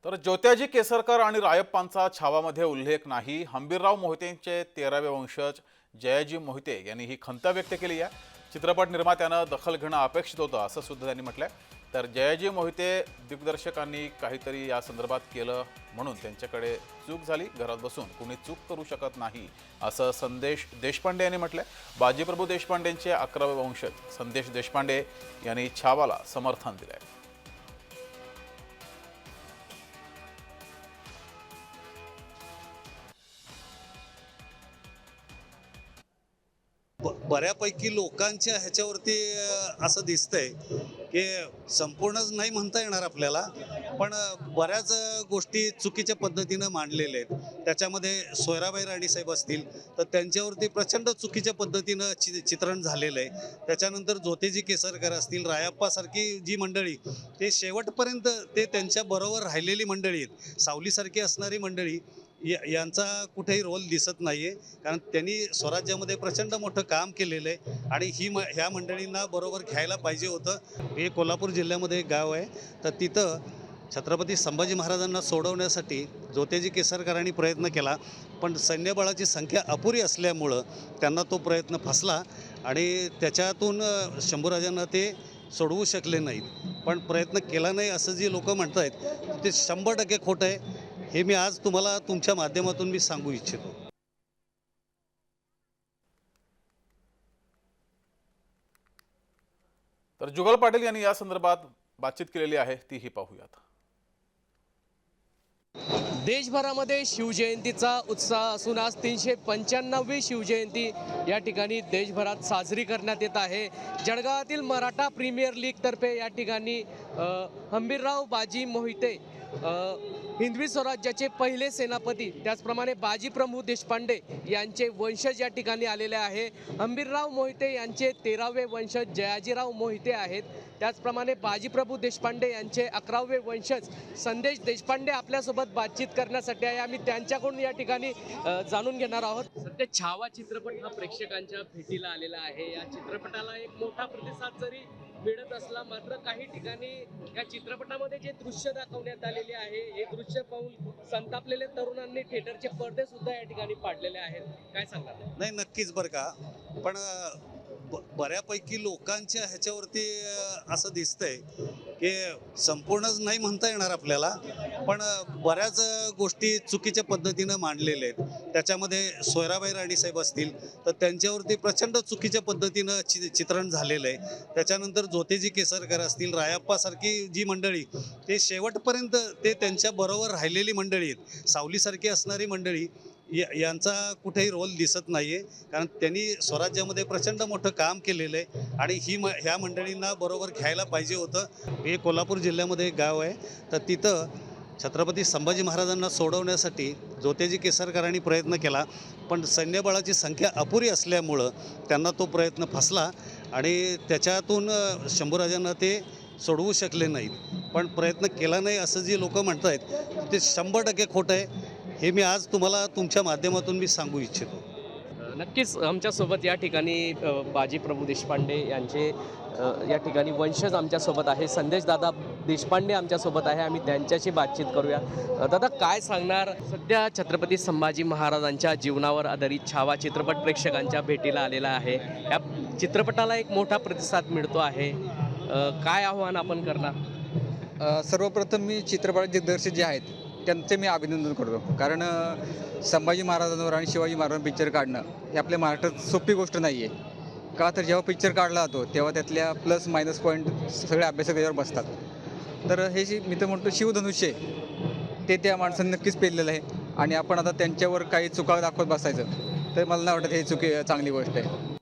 तर ज्योत्याजी केसरकर आणि रायप्पांचा छावामध्ये उल्लेख नाही। हंबीरराव मोहितेंचे 13वे वंशज जयाजी मोहिते यांनी ही खंत व्यक्त केली आहे। चित्रपट निर्मात्यानं दखल घेणं अपेक्षित होतं असं सुद्धा त्यांनी म्हटलंय। तर जयाजी मोहिते दिग्दर्शकांनी काहीतरी या संदर्भात केलं म्हणून त्यांच्याकडे चूक झाली, घरात बसून कुणी चूक करू शकत नाही असं संदेश देशपांडे यांनी म्हटलंय। बाजीप्रभू देशपांडेंचे 11वे वंशज संदेश देशपांडे यांनी छावाला समर्थन दिलंय। बऱ्यापैकी लोकांच्या ह्याच्यावरती असं दिसतंय की संपूर्णच नाही म्हणता येणार आपल्याला, पण बऱ्याच गोष्टी चुकीच्या पद्धतीनं मांडलेल्या आहेत। त्याच्यामध्ये सोयराबाई राणीसाहेब असतील तर त्यांच्यावरती प्रचंड चुकीच्या पद्धतीनं चित्रण झालेलं आहे। त्याच्यानंतर ज्योतिजी केसरकर असतील, रायप्पासारखी जी मंडळी ते शेवटपर्यंत ते त्यांच्या बरोबर राहिलेली मंडळी आहेत। सावलीसारखी असणारी मंडळी यांचा कुठेही रोल दिसत नाहीये, कारण त्यांनी स्वराज्यामध्ये प्रचंड मोठं काम केलेलं आहे आणि ह्या मंडळींना बरोबर घ्यायला पाहिजे होतं। हे कोल्हापूर जिल्ह्यामध्ये एक गाव आहे, तर तिथं छत्रपती संभाजी महाराजांना सोडवण्यासाठी ज्योतिजी केसरकरांनी प्रयत्न केला, पण सैन्यबळाची संख्या अपुरी असल्यामुळं त्यांना तो प्रयत्न फसला आणि त्याच्यातून शंभूराजांना ते सोडवू शकले नाहीत। पण प्रयत्न केला नाही असं जे लोक म्हणत आहेत ते 100% खोटं आहे। हे मी आज तुम्हाला तुमच्या माध्यमातून मी सांगू इच्छितो। तर जुगल पाटील यांनी या संदर्भात बातचीत केलेली आहे, तीही पाहूयात। देशभरामध्ये शिवजयंतीचा उत्साह असून आज 395वी शिवजयंती या ठिकाणी देशभरात साजरी करण्यात येत आहे। जळगावातील मराठा प्रीमियर लीग तर्फे या ठिकाणी हंबीरराव बाजी मोहिते हिंदवी स्वराज्याचे पहिले सेनापती, त्याचप्रमाणे बाजीप्रभू देशपांडे यांचे वंशज या ठिकाणी आलेले आहे। हंबीरराव मोहिते यांचे 13वे वंशज जयाजीराव मोहिते आहेत। त्याचप्रमाणे बाजीप्रभू देशपांडे यांचे 11वे वंशज संदेश देशपांडे आपल्यासोबत बातचीत करण्यासाठी आहे। आम्ही त्यांच्याकडून या ठिकाणी जाणून घेणार आहोत। सध्या छावा चित्रपट हा प्रेक्षकांच्या भेटीला आलेला आहे। या चित्रपटाला एक मोठा प्रतिसाद जरी मिळत असला, मात्र काही ठिकाणी या चित्रपटामध्ये जे दृश्य दाखवण्यात आलेले आहे हे दृश्य पाहून संतापलेले तरुणांनी थिएटरचे पडदे सुद्धा या ठिकाणी पाडलेले आहेत। काय सांगणार? नाही, नक्कीच बरं का, पण बऱ्यापैकी लोकांच्या ह्याच्यावरती असं दिसतंय की संपूर्णच नाही म्हणता येणार आपल्याला, पण बऱ्याच गोष्टी चुकीच्या पद्धतीनं मांडलेल्या आहेत। त्याच्यामध्ये सोयराबाई राणीसाहेब असतील तर त्यांच्यावरती प्रचंड चुकीच्या पद्धतीनं चित्रण झालेलं आहे। त्याच्यानंतर ज्योतिजी केसरकर असतील, रायप्पासारखी जी मंडळी ते शेवटपर्यंत ते त्यांच्या बरोबर राहिलेली मंडळी आहेत। सावलीसारखी असणारी मंडळी यांचा कुठेही रोल दिसत नाहीये, कारण त्यांनी स्वराज्यामध्ये प्रचंड मोठं काम केलेलं आहे आणि ह्या मंडळींना बरोबर घ्यायला पाहिजे होतं। हे कोल्हापूर जिल्ह्यामध्ये एक गाव आहे, तर तिथं छत्रपती संभाजी महाराजांना सोडवण्यासाठी ज्योतिजी केसरकरांनी प्रयत्न केला, पण सैन्यबळाची संख्या अपुरी असल्यामुळं त्यांना तो प्रयत्न फसला आणि त्याच्यातून शंभूराजांना ते सोडवू शकले नाहीत। पण प्रयत्न केला नाही असं जे लोक म्हणत आहेत ते 100% खोटं आहे। हे मी आज तुम्हाला तुमच्या माध्यमातून मी सांगू इच्छितो। नक्कीच आमच्यासोबत या ठिकाणी बाजीप्रभू देशपांडे यांचे या ठिकाणी वंशज आमच्यासोबत आहे। संदेश दादा देशपांडे आमच्यासोबत आहे, आम्ही त्यांच्याशी बातचीत करूया। दादा, काय सांगणार? सध्या छत्रपती संभाजी महाराजांच्या जीवनावर आधारित छावा चित्रपट प्रेक्षकांच्या भेटीला आलेला आहे। या चित्रपटाला एक मोठा प्रतिसाद मिळतो आहे, काय आव्हान आपण करणार? सर्वप्रथम मी चित्रपट दिग्दर्शक जे आहेत त्यांचे मी अभिनंदन करतो, कारण संभाजी महाराजांवर आणि शिवाजी महाराजांवर पिक्चर काढणं हे आपल्या महाराष्ट्रात सोपी गोष्ट नाही आहे। का तर जेव्हा पिक्चर काढला जातो तेव्हा त्यातल्या प्लस मायनस पॉईंट सगळे अभ्यासक यावर बसतात। तर हे मी तर म्हणतो शिवधनुष्य ते त्या माणसांनी नक्कीच पेललेलं आहे आणि आपण आता त्यांच्यावर काही चुका दाखवत बसायचं तर मला नाही वाटत हे चांगली गोष्ट आहे।